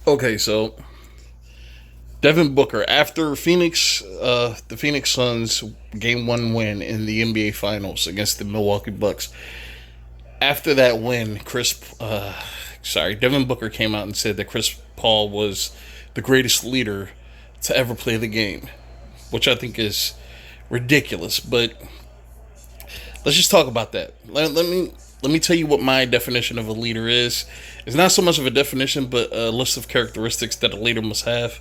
Okay, so Devin Booker after the Phoenix Suns game one win in the NBA Finals against the Milwaukee Bucks. After that win, Devin Booker came out and said that Chris Paul was the greatest leader to ever play the game, which I think is ridiculous. But let's just talk about that. Let me tell you what my definition of a leader is. It's not so much of a definition, but a list of characteristics that a leader must have.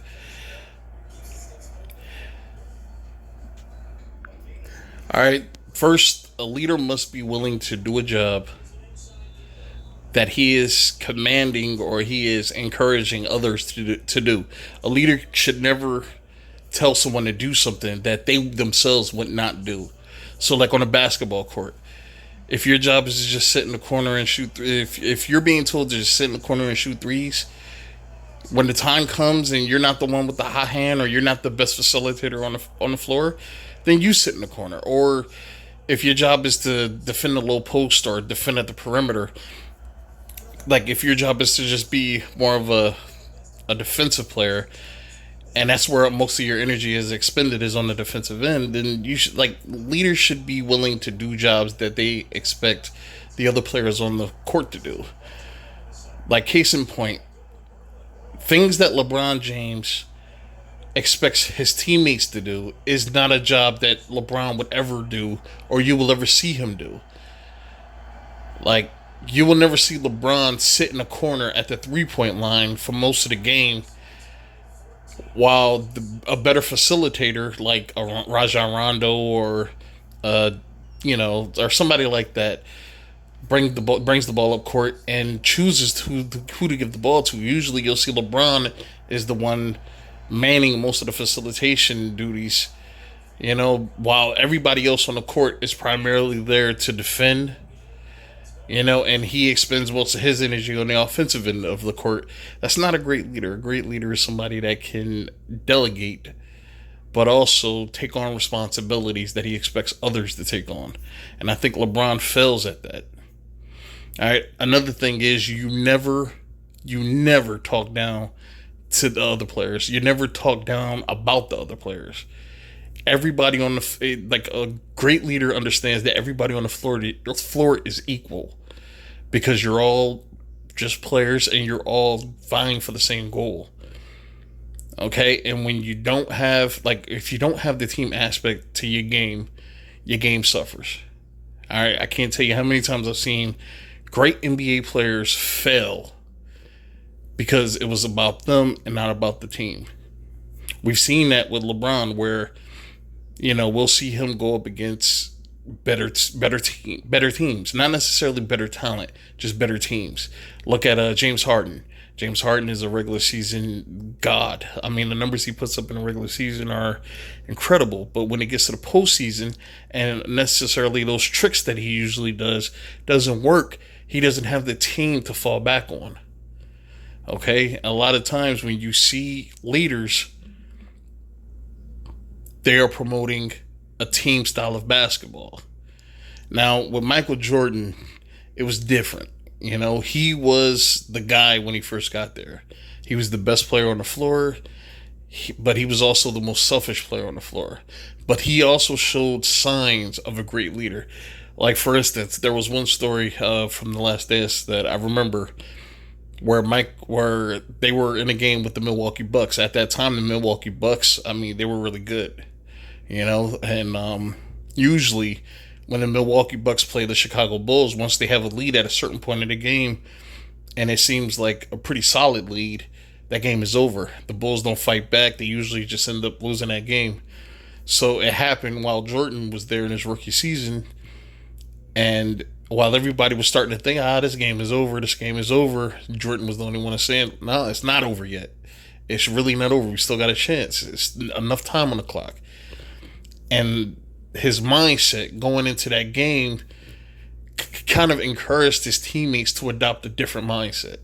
All right. First, a leader must be willing to do a job that he is commanding or he is encouraging others to do. A leader should never tell someone to do something that they themselves would not do. So, like on a basketball court, if your job is to just sit in the corner and shoot, if you're being told to just sit in the corner and shoot threes, when the time comes and you're not the one with the hot hand or you're not the best facilitator on the floor, then you sit in the corner. Or if your job is to defend the low post or defend at the perimeter, like if your job is to just be more of a defensive player, and that's where most of your energy is expended is on the defensive end, then you should like leaders should be willing to do jobs that they expect the other players on the court to do. Like case in point, things that LeBron James expects his teammates to do is not a job that LeBron would ever do or you will ever see him do. Like you will never see LeBron sit in a corner at the 3 point line for most of the game while a better facilitator like a Rajon Rondo or uh, or somebody like that brings the ball up court and chooses who to give the ball to. Usually, you'll see LeBron is the one manning most of the facilitation duties. While everybody else on the court is primarily there to defend. And he expends most of his energy on the offensive end of the court. That's not a great leader. A great leader is somebody that can delegate, but also take on responsibilities that he expects others to take on. And I think LeBron fails at that. All right. Another thing is you never talk down to the other players. You never talk down about the other players. Everybody on the like a great leader understands that everybody on the floor is equal because you're all just players and you're all vying for the same goal. Okay, and when you don't have if you don't have the team aspect to your game suffers. All right, I can't tell you how many times I've seen great NBA players fail because it was about them and not about the team. We've seen that with LeBron, where we'll see him go up against better teams, not necessarily better talent, just better teams. Look at James Harden. James Harden is a regular season god. I mean, the numbers he puts up in the regular season are incredible, but when it gets to the postseason and necessarily those tricks that he usually doesn't work, he doesn't have the team to fall back on. Okay, a lot of times when you see leaders, they are promoting a team style of basketball. Now, with Michael Jordan, it was different. He was the guy when he first got there. He was the best player on the floor, but he was also the most selfish player on the floor. But he also showed signs of a great leader. Like, for instance, there was one story from The Last Dance that I remember where they were in a game with the Milwaukee Bucks. At that time, the Milwaukee Bucks, I mean, they were really good. And usually when the Milwaukee Bucks play the Chicago Bulls, once they have a lead at a certain point in the game, and it seems like a pretty solid lead, that game is over. The Bulls don't fight back. They usually just end up losing that game. So it happened while Jordan was there in his rookie season, and while everybody was starting to think, this game is over, Jordan was the only one to say, no, it's not over yet. It's really not over. We still got a chance. It's enough time on the clock. And his mindset going into that game kind of encouraged his teammates to adopt a different mindset.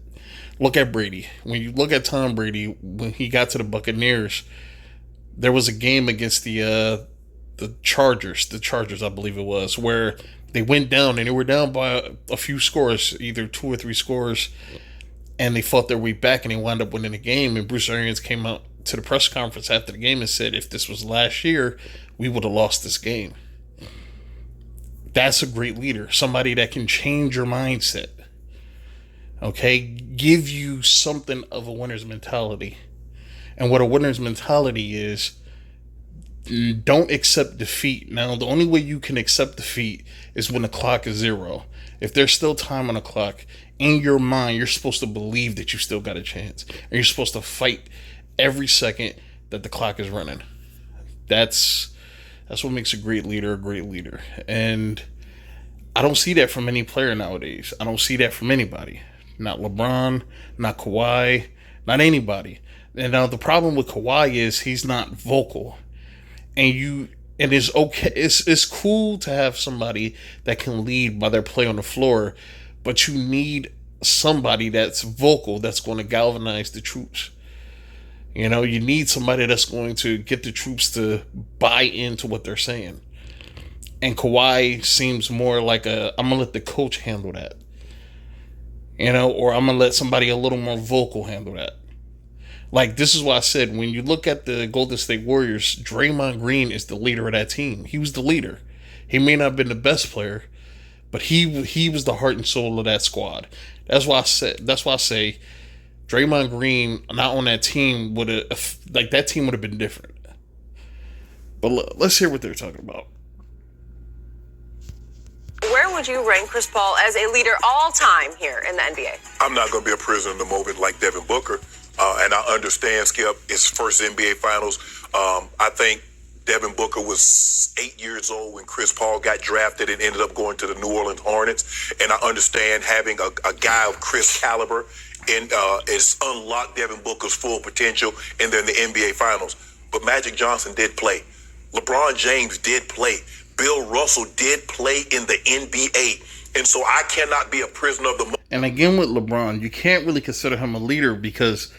Look at Brady. When you look at Tom Brady, when he got to the Buccaneers, there was a game against the Chargers, I believe it was, where they went down and they were down by a few scores, either two or three scores, and they fought their way back, and they wound up winning the game. And Bruce Arians came out to the press conference after the game and said, if this was last year, we would have lost this game. That's a great leader, somebody that can change your mindset. Okay, give you something of a winner's mentality. And what a winner's mentality is, don't accept defeat. Now, the only way you can accept defeat is when the clock is zero. If there's still time on the clock, in your mind, you're supposed to believe that you still got a chance. And you're supposed to fight every second that the clock is running. That's what makes a great leader a great leader. And I don't see that from any player nowadays. I don't see that from anybody. Not LeBron, not Kawhi, not anybody. And now the problem with Kawhi is he's not vocal. And it's okay. It's cool to have somebody that can lead by their play on the floor, but you need somebody that's vocal, that's going to galvanize the troops. You know, you need somebody that's going to get the troops to buy into what they're saying. And Kawhi seems more like I'm going to let the coach handle that. You know, or I'm going to let somebody a little more vocal handle that. Like, this is why I said, when you look at the Golden State Warriors, Draymond Green is the leader of that team. He was the leader. He may not have been the best player, but he was the heart and soul of that squad. That's why I say Draymond Green not on that team that team would have been different. But let's hear what they're talking about. Where would you rank Chris Paul as a leader all time here in the NBA? I'm not going to be a prisoner in the moment like Devin Booker. And I understand, Skip, it's first NBA Finals. I think Devin Booker was 8 years old when Chris Paul got drafted and ended up going to the New Orleans Hornets. And I understand having a guy of Chris caliber is unlocked Devin Booker's full potential, and they're in the NBA Finals. But Magic Johnson did play. LeBron James did play. Bill Russell did play in the NBA. And so I cannot be a prisoner of the moment. And again with LeBron, you can't really consider him a leader because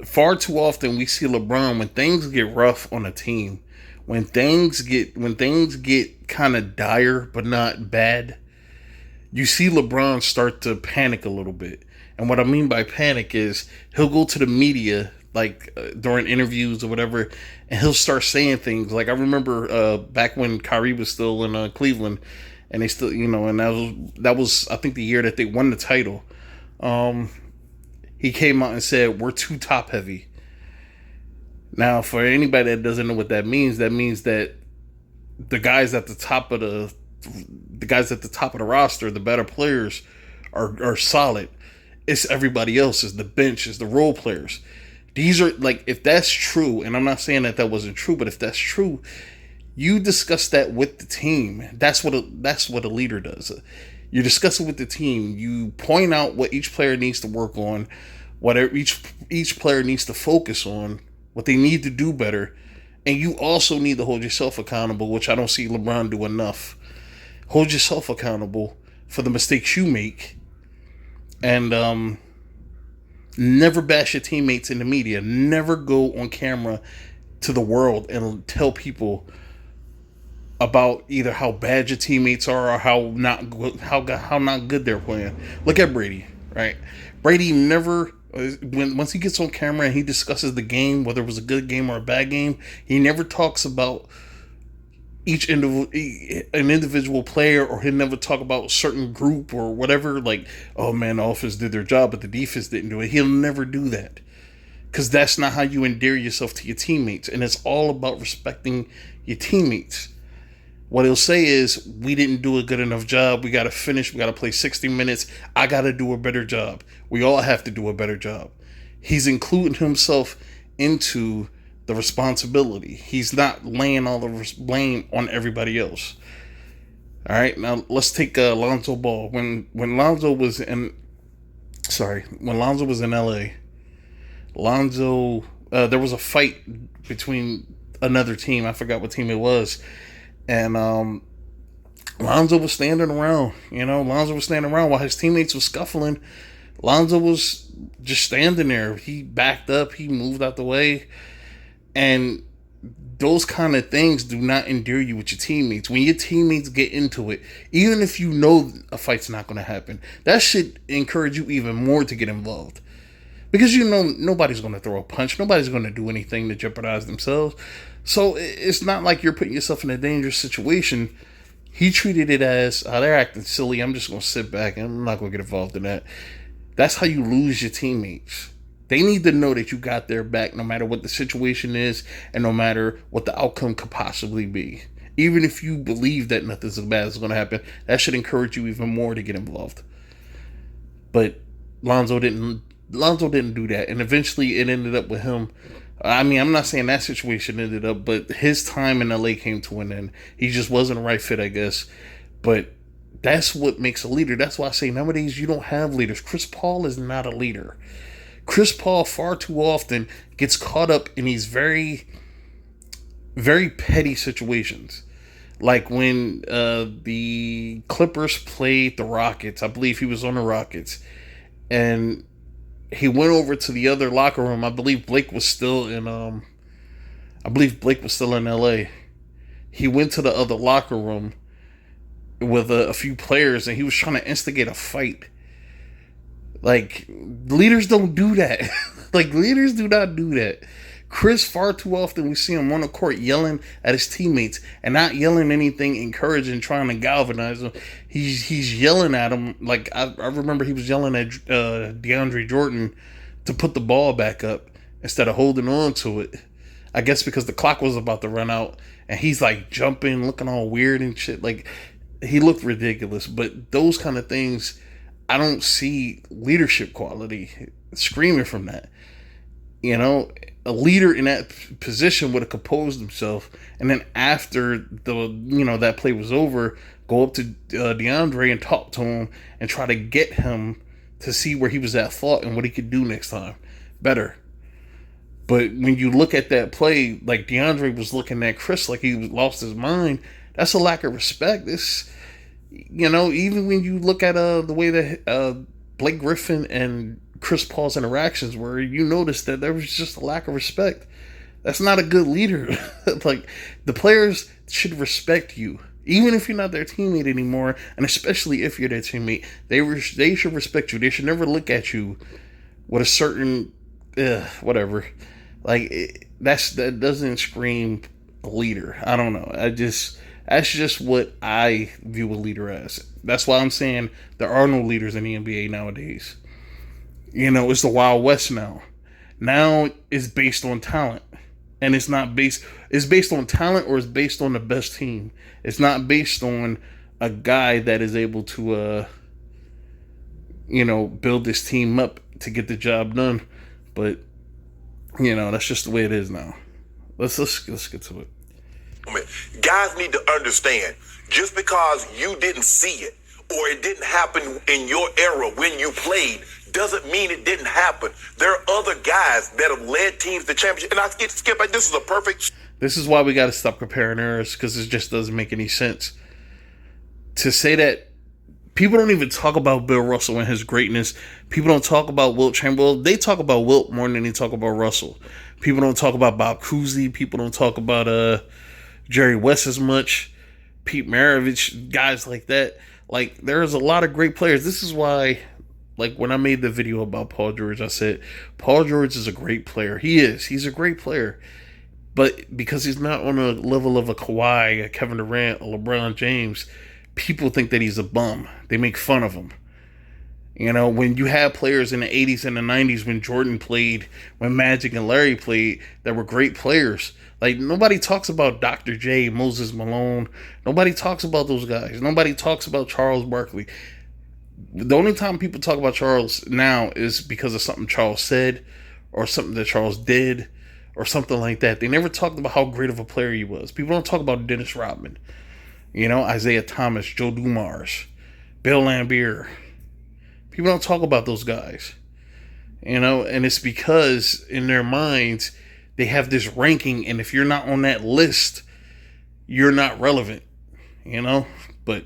far too often we see LeBron when things get rough on a team, when things get kind of dire but not bad, you see LeBron start to panic a little bit. And what I mean by panic is he'll go to the media during interviews or whatever, and he'll start saying things like, I remember back when Kyrie was still in Cleveland, and they still, and that was I think the year that they won the title. He came out and said, we're too top heavy. Now, for anybody that doesn't know what that means that the guys at the top of the roster, the better players, are solid. It's everybody else, is the bench, is the role players. These are, if that's true, and I'm not saying that wasn't true, but if that's true, you discuss that with the team. That's what a leader does. You discuss it with the team. You point out what each player needs to work on, what each player needs to focus on, what they need to do better, and you also need to hold yourself accountable, which I don't see LeBron do enough. Hold yourself accountable for the mistakes you make, and never bash your teammates in the media. Never go on camera to the world and tell people about either how bad your teammates are or how not good they're playing. Look at Brady, right? Brady never, once he gets on camera and he discusses the game, whether it was a good game or a bad game, he never talks about an individual player, or he'll never talk about a certain group or whatever, oh man, the offense did their job but the defense didn't do it. He'll never do that, because that's not how you endear yourself to your teammates, and it's all about respecting your teammates. What he'll say is, we didn't do a good enough job, we got to finish, we got to play 60 minutes, I got to do a better job. We all have to do a better job. He's including himself into the responsibility. He's not laying all the blame on everybody else. All right, now let's take Lonzo Ball. When Lonzo was in LA, there was a fight between another team. I forgot what team it was, and Lonzo was standing around. Lonzo was standing around while his teammates were scuffling. Lonzo was just standing there. He backed up. He moved out the way. And those kind of things do not endear you with your teammates. When your teammates get into it, even if you know a fight's not going to happen, that should encourage you even more to get involved. Because you know nobody's going to throw a punch. Nobody's going to do anything to jeopardize themselves. So it's not like you're putting yourself in a dangerous situation. He treated it as, they're acting silly. I'm just going to sit back and I'm not going to get involved in that. That's how you lose your teammates. They need to know that you got their back no matter what the situation is and no matter what the outcome could possibly be. Even if you believe that nothing's as bad as going to happen, that should encourage you even more to get involved. But Lonzo didn't do that, and eventually it ended up with him. I mean, I'm not saying that situation ended up, but his time in LA came to an end. He just wasn't a right fit, I guess. But that's what makes a leader. That's why I say nowadays you don't have leaders. Chris Paul is not a leader. Chris Paul far too often gets caught up in these very, very petty situations. Like when the Clippers played the Rockets. I believe he was on the Rockets. And he went over to the other locker room. I believe Blake was still in LA. He went to the other locker room with a few players and he was trying to instigate a fight. Like, leaders don't do that. Like, leaders do not do that. Chris, far too often we see him on the court yelling at his teammates and not yelling anything encouraging, trying to galvanize them. He's yelling at them. Like, I remember he was yelling at DeAndre Jordan to put the ball back up instead of holding on to it. I guess because the clock was about to run out and he's like jumping, looking all weird and shit. Like, he looked ridiculous. But those kind of things, I don't see leadership quality screaming from that. You know, a leader in that position would have composed himself, and then after that play was over, go up to DeAndre and talk to him and try to get him to see where he was at fault and what he could do next time better. But when you look at that play, like DeAndre was looking at Chris like he lost his mind. That's a lack of respect. Even when you look at the way that Blake Griffin and Chris Paul's interactions were, you notice that there was just a lack of respect. That's not a good leader. Like, the players should respect you, even if you're not their teammate anymore, and especially if you're their teammate. They should respect you. They should never look at you with a certain whatever. Like, that doesn't scream a leader. I don't know. That's just what I view a leader as. That's why I'm saying there are no leaders in the NBA nowadays. It's the Wild West now. Now it's based on talent. And it's based on talent or it's based on the best team. It's not based on a guy that is able to, build this team up to get the job done. But, that's just the way it is now. Let's get to it. Guys need to understand, just because you didn't see it or it didn't happen in your era when you played doesn't mean it didn't happen. There are other guys that have led teams to championship. And Skip, this is a perfect... This is why we got to stop comparing eras, because it just doesn't make any sense. To say that people don't even talk about Bill Russell and his greatness. People don't talk about Wilt Chamberlain. They talk about Wilt more than they talk about Russell. People don't talk about Bob Cousy. People don't talk about Jerry West as much. Pete Maravich, guys like that. Like, there's a lot of great players. This is why... Like, when I made the video about Paul George, I said, Paul George is a great player. He is. He's a great player. But because he's not on a level of a Kawhi, a Kevin Durant, a LeBron James, people think that he's a bum. They make fun of him. When you have players in the 80s and the 90s, when Jordan played, when Magic and Larry played, that were great players. Like, nobody talks about Dr. J, Moses Malone. Nobody talks about those guys. Nobody talks about Charles Barkley. The only time people talk about Charles now is because of something Charles said or something that Charles did or something like that. They never talked about how great of a player he was. People don't talk about Dennis Rodman, Isaiah Thomas, Joe Dumars, Bill Laimbeer. People don't talk about those guys, and it's because in their minds they have this ranking, and if you're not on that list, you're not relevant, but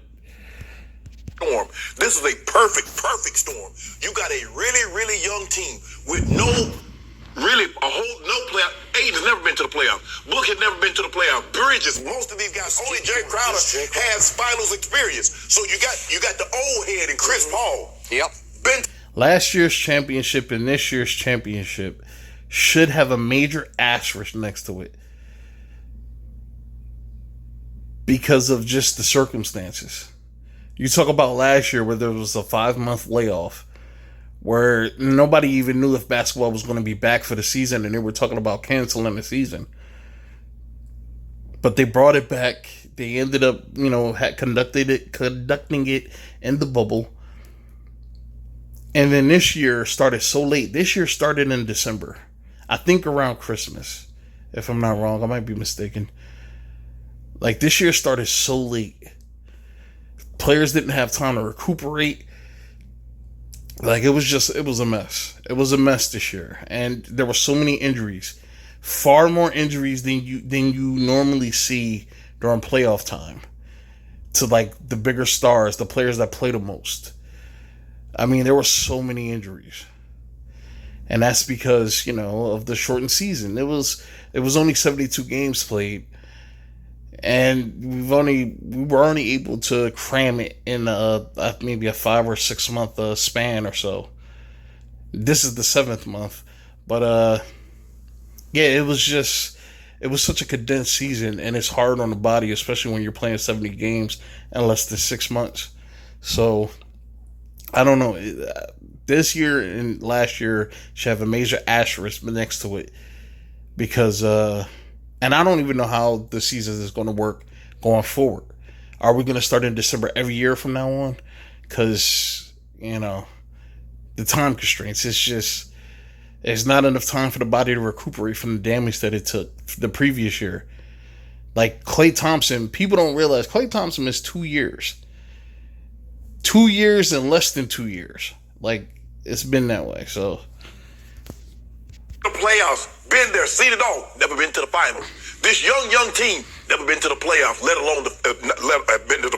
storm. This is a perfect storm. You got a really, really young team with no playoff. Aiden's never been to the playoffs. Book had never been to the playoffs. Bridges, most of these guys, only Jay Crowder has finals experience. So you got the old head and Chris Paul. Yep. Last year's championship and this year's championship should have a major asterisk next to it because of just the circumstances. You talk about last year where there was a 5-month layoff where nobody even knew if basketball was going to be back for the season, and they were talking about canceling the season. But they brought it back. They ended up, conducting it in the bubble. And then this year started so late. This year started in December. I think around Christmas. If I'm not wrong, I might be mistaken. Like, this year started so late. Players didn't have time to recuperate. Like, it was a mess. It was a mess this year. And there were so many injuries. Far more injuries than you normally see during playoff time. To, like, the bigger stars, the players that play the most. I mean, there were so many injuries. And that's because, of the shortened season. It was only 72 games played. And we were only able to cram it in maybe a 5 or 6 month span or so. This is the 7th month, but it was such a condensed season, and it's hard on the body, especially when you're playing 70 games in less than 6 months. So I don't know. This year and last year should have a major asterisk next to it because. And I don't even know how the season is going to work going forward. Are we going to start in December every year from now on? Because, the time constraints. It's not enough time for the body to recuperate from the damage that it took the previous year. Like Klay Thompson, people don't realize Klay Thompson missed 2 years. 2 years and less than 2 years. Like, it's been that way, so. The playoffs. Been there, seen it all, never been to the finals. This young team never been to the playoffs, let alone been to the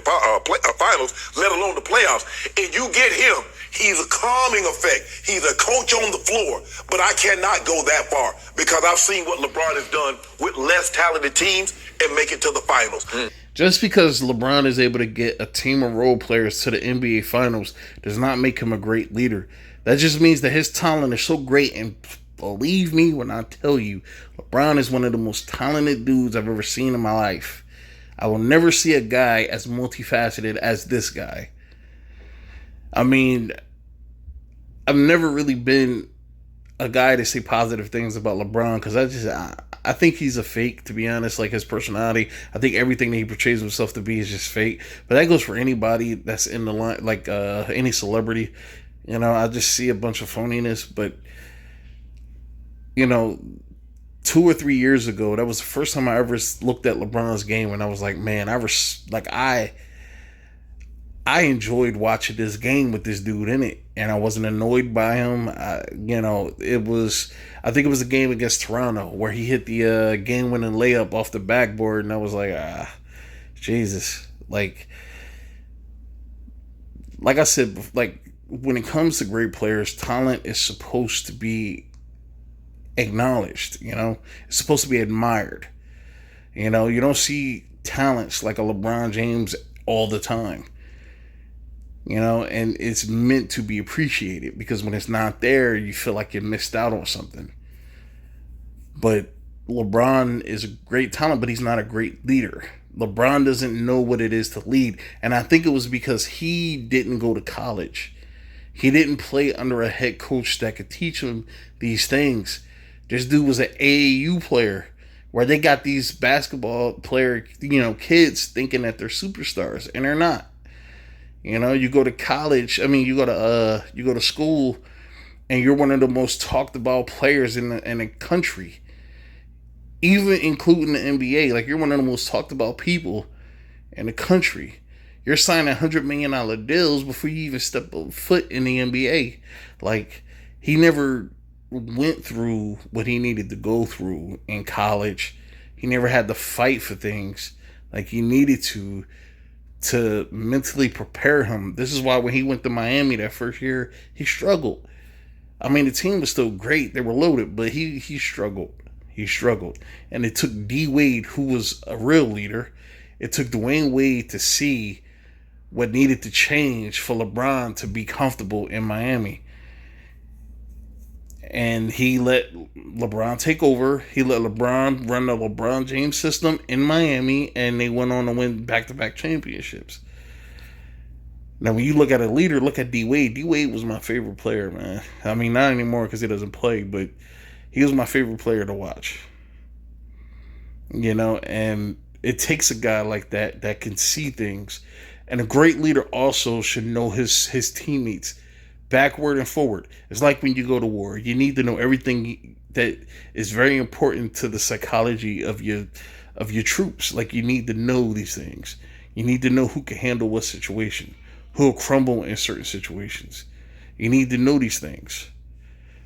finals, let alone the playoffs. And you get him, he's a calming effect. He's a coach on the floor. But I cannot go that far because I've seen what LeBron has done with less talented teams and make it to the finals. Just because LeBron is able to get a team of role players to the NBA Finals does not make him a great leader. That just means that his talent is so great, and believe me when I tell you, LeBron is one of the most talented dudes I've ever seen in my life. I will never see a guy as multifaceted as this guy. I mean, I've never really been a guy to say positive things about LeBron because I think he's a fake, to be honest. Like, his personality, I think everything that he portrays himself to be is just fake. But that goes for anybody that's in the line, like any celebrity. I just see a bunch of phoniness, but 2 or 3 years ago, that was the first time I ever looked at LeBron's game, and I was like, man, I enjoyed watching this game with this dude in it, and I wasn't annoyed by him. I think it was a game against Toronto where he hit the game-winning layup off the backboard, and I was like, Jesus. Like I said, like, when it comes to great players, talent is supposed to be acknowledged, it's supposed to be admired. You don't see talents like a LeBron James all the time, and it's meant to be appreciated because when it's not there, you feel like you missed out on something. But LeBron is a great talent, but he's not a great leader. LeBron doesn't know what it is to lead, and I think it was because he didn't go to college. He didn't play under a head coach that could teach him these things. This dude was an AAU player where they got these basketball player, kids thinking that they're superstars, and they're not. You go to college, you go to school, and you're one of the most talked about players in the country, even including the NBA. Like, you're one of the most talked about people in the country. You're signing $100 million deals before you even step a foot in the NBA. Like, he never went through what he needed to go through in college. He never had to fight for things like he needed to mentally prepare him. This is why when he went to Miami that first year, he struggled. The team was still great. They were loaded, but he struggled. He struggled. And it took D Wade, who was a real leader. It took Dwayne Wade to see what needed to change for LeBron to be comfortable in Miami. And he let LeBron take over. He let LeBron run the LeBron James system in Miami, and they went on to win back-to-back championships. Now, when you look at a leader, look at D Wade. D Wade was my favorite player, man. I mean, not anymore because he doesn't play, but he was my favorite player to watch. You know, and it takes a guy like that that can see things. And a great leader also should know his teammates backward and forward. It's like when you go to war. You need to know everything that is very important to the psychology of your troops. Like, you need to know these things. You need to know who can handle what situation, who will crumble in certain situations. You need to know these things.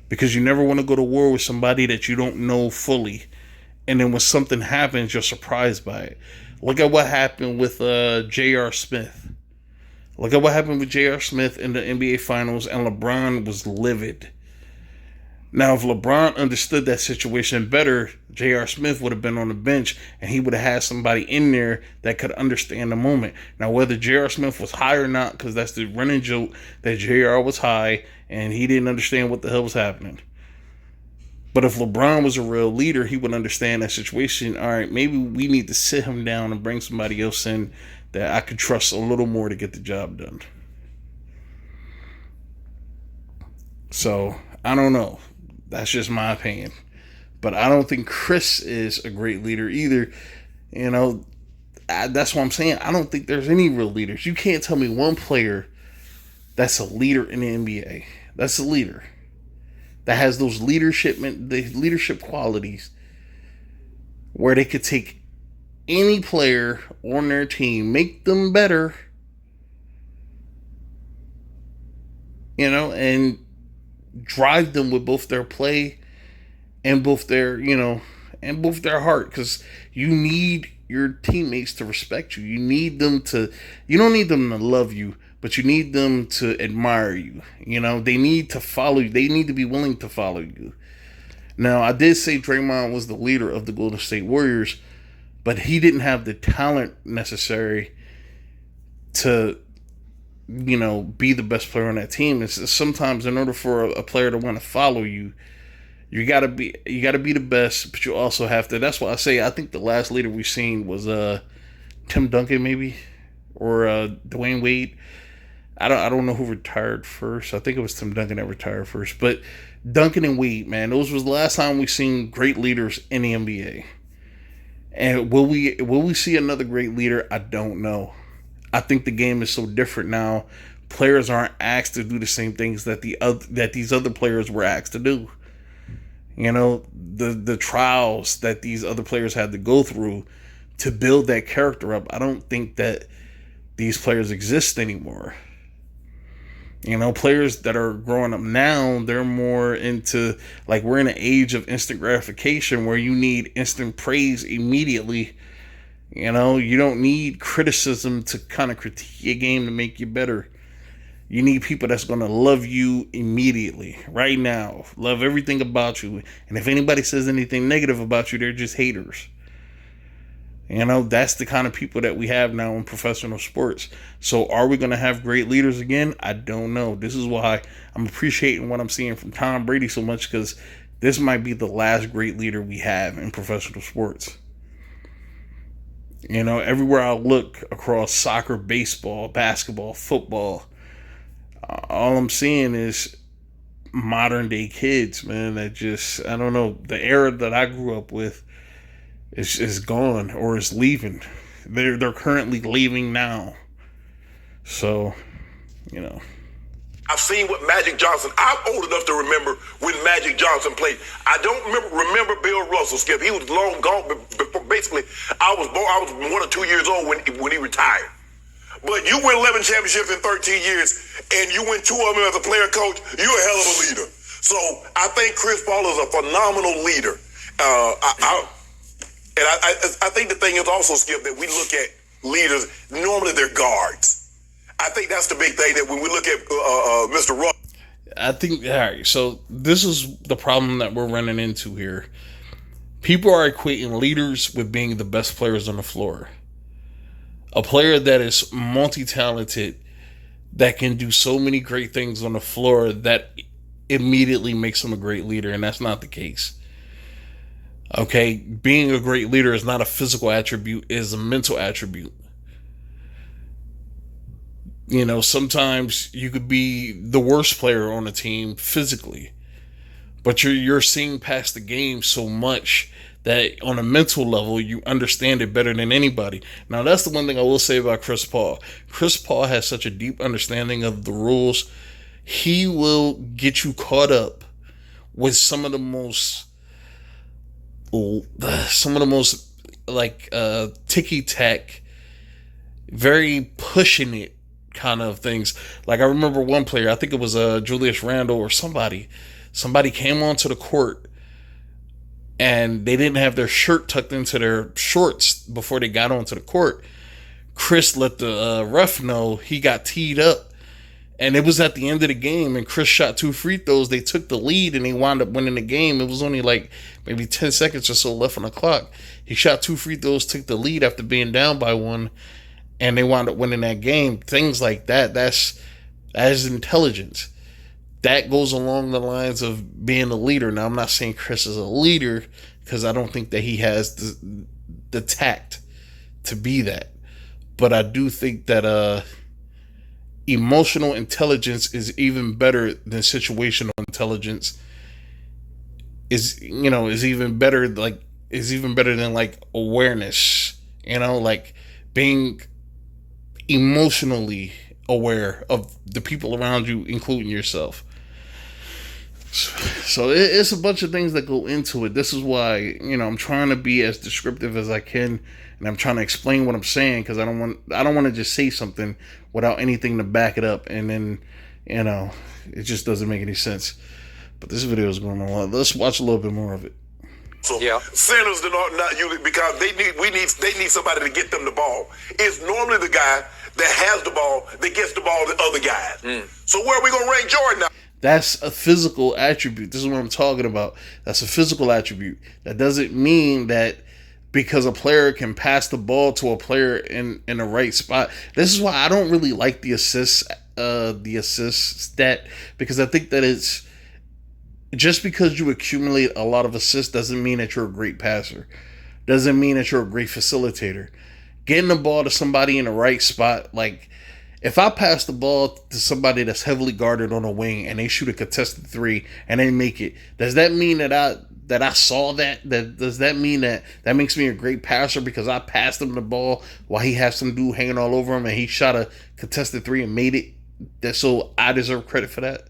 Because you never want to go to war with somebody that you don't know fully. And then when something happens, you're surprised by it. Look at what happened with J.R. Smith. Look at what happened with J.R. Smith in the NBA Finals, and LeBron was livid. Now, if LeBron understood that situation better, J.R. Smith would have been on the bench, and he would have had somebody in there that could understand the moment. Now, whether J.R. Smith was high or not, because that's the running joke that J.R. was high, and he didn't understand what the hell was happening. But if LeBron was a real leader, he would understand that situation. All right, maybe we need to sit him down and bring somebody else in that I could trust a little more to get the job done. So, I don't know. That's just my opinion. But I don't think Chris is a great leader either. You know, that's what I'm saying. I don't think there's any real leaders. You can't tell me one player that's a leader in the NBA. That's a leader. That has those leadership qualities where they could take any player on their team, make them better, you know, and drive them with both their play and both their, you know, and both their heart. Because you need your teammates to respect you. You need them to, you don't need them to love you, but you need them to admire you. You know, they need to follow you. They need to be willing to follow you. Now, I did say Draymond was the leader of the Golden State Warriors, but he didn't have the talent necessary to, you know, be the best player on that team. It's sometimes in order for a player to want to follow you, you gotta be the best, but you also have to. That's why I say I think the last leader we've seen was Tim Duncan, maybe, or Dwayne Wade. I don't know who retired first. I think it was Tim Duncan that retired first. But Duncan and Wade, man, those was the last time we seen great leaders in the NBA. And will we see another great leader? I don't know. I think the game is so different now. Players aren't asked to do the same things that these other players were asked to do. You know, the trials that these other players had to go through to build that character up. I don't think that these players exist anymore. You know, players that are growing up now, they're more into, like, we're in an age of instant gratification where you need instant praise immediately. You know, you don't need criticism to kind of critique your game to make you better. You need people that's going to love you immediately, right now. Love everything about you. And if anybody says anything negative about you, they're just haters. You know, that's the kind of people that we have now in professional sports. So are we going to have great leaders again? I don't know. This is why I'm appreciating what I'm seeing from Tom Brady so much, because this might be the last great leader we have in professional sports. You know, everywhere I look across soccer, baseball, basketball, football, all I'm seeing is modern day kids, man, that just, I don't know, the era that I grew up with is gone or is leaving. They're currently leaving now. So, you know. I've seen what Magic Johnson. I'm old enough to remember when Magic Johnson played. I don't remember Bill Russell, Skip. He was long gone. But basically, I was 1 or 2 years old when he retired. But you win 11 championships in 13 years, and you win 2 of them as a player coach. You're a hell of a leader. So I think Chris Paul is a phenomenal leader. I think the thing is also, Skip, that we look at leaders, normally they're guards. I think that's the big thing, that when we look at Mr. Russ. I think, all right, so this is the problem that we're running into here. People are equating leaders with being the best players on the floor. A player that is multi-talented, that can do so many great things on the floor, that immediately makes him a great leader, and that's not the case. Okay, being a great leader is not a physical attribute, it is a mental attribute. You know, sometimes you could be the worst player on a team physically, but you're seeing past the game so much that on a mental level you understand it better than anybody. Now that's the one thing I will say about Chris Paul. Chris Paul has such a deep understanding of the rules. He will get you caught up with some of the most like ticky tack, very pushing it kind of things. Like I remember one player, I think it was Julius Randle or somebody came onto the court and they didn't have their shirt tucked into their shorts before they got onto the court. Chris let the ref know he got teed up, and it was at the end of the game, and Chris shot 2 free throws. They took the lead and they wound up winning the game. It was only like maybe 10 seconds or so left on the clock. He shot 2 free throws, took the lead after being down by 1, and they wound up winning that game. Things like that, that is intelligence. That goes along the lines of being a leader. Now, I'm not saying Chris is a leader because I don't think that he has the tact to be that. But I do think that emotional intelligence is even better than situational intelligence. Is even better than like awareness. You know, like being emotionally aware of the people around you, including yourself. So it's a bunch of things that go into it. This is why, I'm trying to be as descriptive as I can, and I'm trying to explain what I'm saying, because I don't want to just say something without anything to back it up, and then it just doesn't make any sense. But this video is going on. Let's watch a little bit more of it. So centers do not usually, because they need somebody to get them the ball. It's normally the guy that has the ball that gets the ball to other guys. So where are we gonna rank Jordan now? That's a physical attribute. This is what I'm talking about. That's a physical attribute. That doesn't mean that because a player can pass the ball to a player in the right spot. This is why I don't really like the assist stat, because I think that it's just because you accumulate a lot of assists doesn't mean that you're a great passer. Doesn't mean that you're a great facilitator. Getting the ball to somebody in the right spot, like if I pass the ball to somebody that's heavily guarded on a wing and they shoot a contested 3 and they make it, does that mean that I saw that? Does that mean that makes me a great passer because I passed him the ball while he had some dude hanging all over him and he shot a contested 3 and made it? So I deserve credit for that.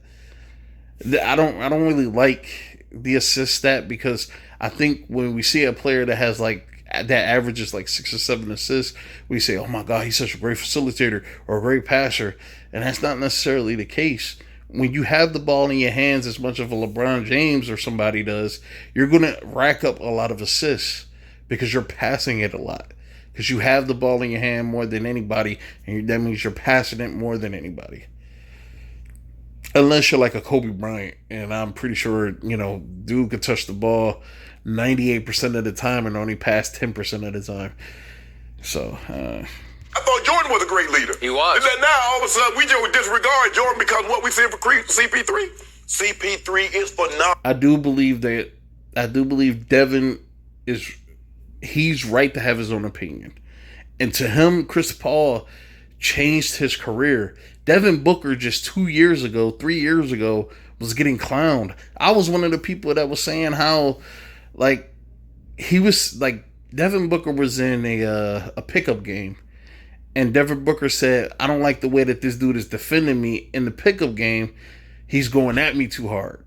I don't really like the assist stat, because I think when we see a player that has that averages like 6 or 7 assists, we say, oh my God, he's such a great facilitator or a great passer. And that's not necessarily the case. When you have the ball in your hands as much of a LeBron James or somebody does, you're going to rack up a lot of assists because you're passing it a lot. Because you have the ball in your hand more than anybody, and that means you're passing it more than anybody. Unless you're like a Kobe Bryant, and I'm pretty sure, dude could touch the ball 98% of the time and only pass 10% of the time. So, I thought Jordan was a great leader. He was. And then now, all of a sudden, we just disregard Jordan because what we see for CP3? CP3 is phenomenal. I do believe Devin he's right to have his own opinion. And to him, Chris Paul changed his career. Devin Booker just 3 years ago, was getting clowned. I was one of the people that was saying how, Devin Booker was in a pickup game, and Devin Booker said, I don't like the way that this dude is defending me in the pickup game. He's going at me too hard.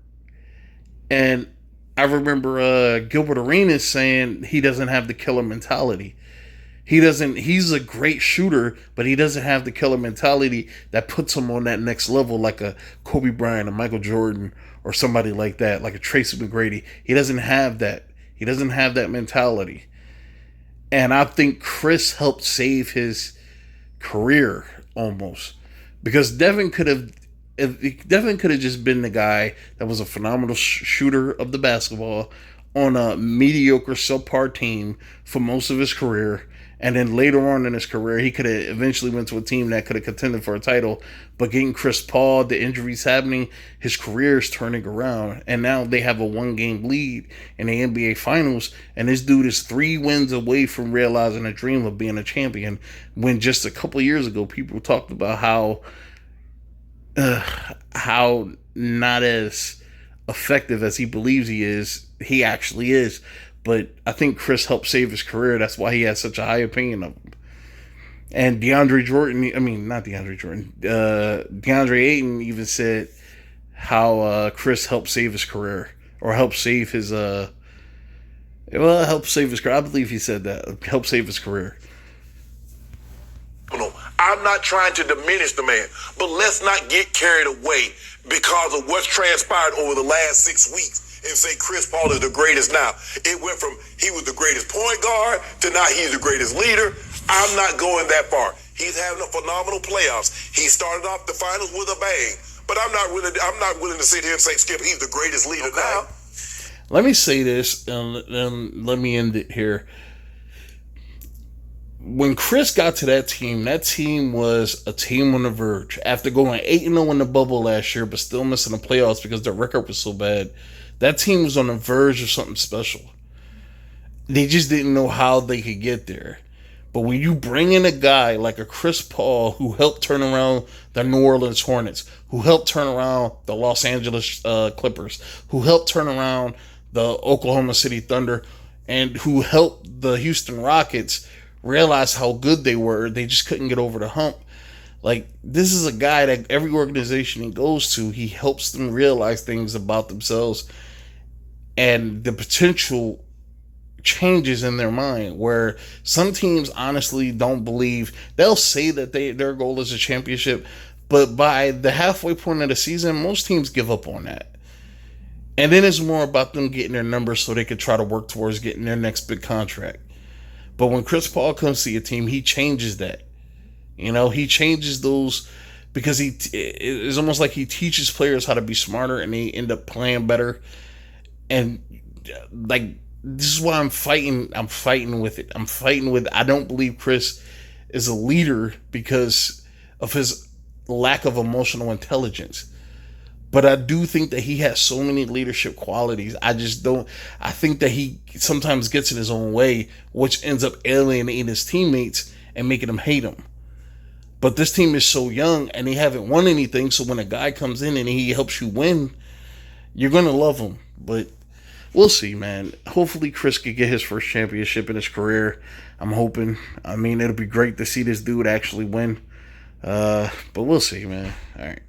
And I remember Gilbert Arenas saying he doesn't have the killer mentality. He's a great shooter, but he doesn't have the killer mentality that puts him on that next level, like a Kobe Bryant, a Michael Jordan, or somebody like that, like a Tracy McGrady. He doesn't have that. He doesn't have that mentality. And I think Chris helped save his career almost, because Devin could have just been the guy that was a phenomenal shooter of the basketball on a mediocre subpar team for most of his career, And then later on in his career, he could have eventually went to a team that could have contended for a title. But getting Chris Paul, the injuries happening, his career is turning around. And now they have a 1-game lead in the NBA Finals. And this dude is 3 wins away from realizing a dream of being a champion. When just a couple of years ago, people talked about how not as effective as he believes he actually is. But I think Chris helped save his career. That's why he has such a high opinion of him. And DeAndre Ayton even said how Chris helped save his career. Or helped save his, helped save his career. I believe he said that. Helped save his career. I'm not trying to diminish the man, but let's not get carried away because of what's transpired over the last 6 weeks and say Chris Paul is the greatest now. It went from he was the greatest point guard to now he's the greatest leader. I'm not going that far. He's having a phenomenal playoffs. He started off the finals with a bang, but I'm not willing to sit here and say, Skip, he's the greatest leader now. Let me say this, and let me end it here. When Chris got to that team was a team on the verge. After going 8-0 in the bubble last year, but still missing the playoffs because their record was so bad, that team was on the verge of something special. They just didn't know how they could get there. But when you bring in a guy like a Chris Paul who helped turn around the New Orleans Hornets, who helped turn around the Los Angeles Clippers, who helped turn around the Oklahoma City Thunder, and who helped the Houston Rockets realize how good they were, they just couldn't get over the hump. Like, this is a guy that every organization he goes to, he helps them realize things about themselves and the potential changes in their mind, where some teams honestly don't believe. They'll say that their goal is a championship, but by the halfway point of the season, most teams give up on that. And then it's more about them getting their numbers so they could try to work towards getting their next big contract. But when Chris Paul comes to your team, he changes that. You know, he changes those, because it's almost like he teaches players how to be smarter and they end up playing better. And like, this is why I'm fighting with it. I don't believe Chris is a leader because of his lack of emotional intelligence. But I do think that he has so many leadership qualities. I think that he sometimes gets in his own way, which ends up alienating his teammates and making them hate him. But this team is so young and they haven't won anything. So when a guy comes in and he helps you win, you're going to love him. But we'll see, man. Hopefully Chris could get his first championship in his career. I'm hoping. I mean, it'll be great to see this dude actually win. But we'll see, man. All right.